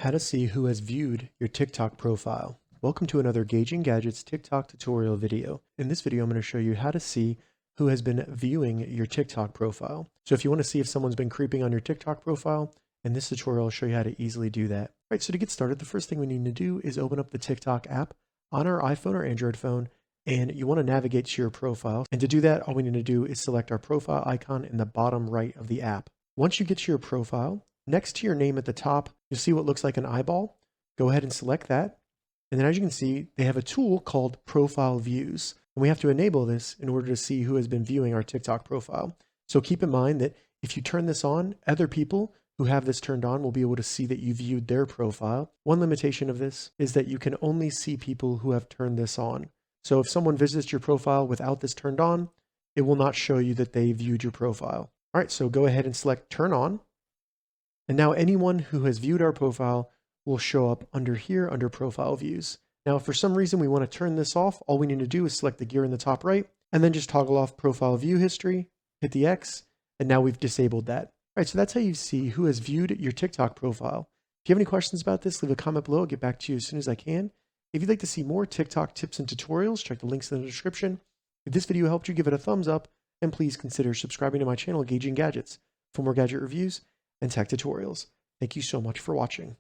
How to see who has viewed your TikTok profile. Welcome to another Gauging Gadgets TikTok tutorial video. In this video, I'm going to show you how to see who has been viewing your TikTok profile. So if you want to see if someone's been creeping on your TikTok profile, in this tutorial, I'll show you how to easily do that. All right, so to get started, the first thing we need to do is open up the TikTok app on our iPhone or Android phone, and you want to navigate to your profile. And to do that, all we need to do is select our profile icon in the bottom right of the app. Once you get to your profile, next to your name at the top, you'll see what looks like an eyeball. Go ahead and select that. And then as you can see, they have a tool called Profile Views. And we have to enable this in order to see who has been viewing our TikTok profile. So keep in mind that if you turn this on, other people who have this turned on will be able to see that you viewed their profile. One limitation of this is that you can only see people who have turned this on. So if someone visits your profile without this turned on, it will not show you that they viewed your profile. All right, so go ahead and select Turn On. And now anyone who has viewed our profile will show up under here under Profile Views. Now, if for some reason we want to turn this off, all we need to do is select the gear in the top right and then just toggle off Profile View History, hit the X, and now we've disabled that. All right, so that's how you see who has viewed your TikTok profile. If you have any questions about this, leave a comment below. I'll get back to you as soon as I can. If you'd like to see more TikTok tips and tutorials, check the links in the description. If this video helped you, give it a thumbs up, and please consider subscribing to my channel, Gauging Gadgets, for more gadget reviews and tech tutorials. Thank you so much for watching.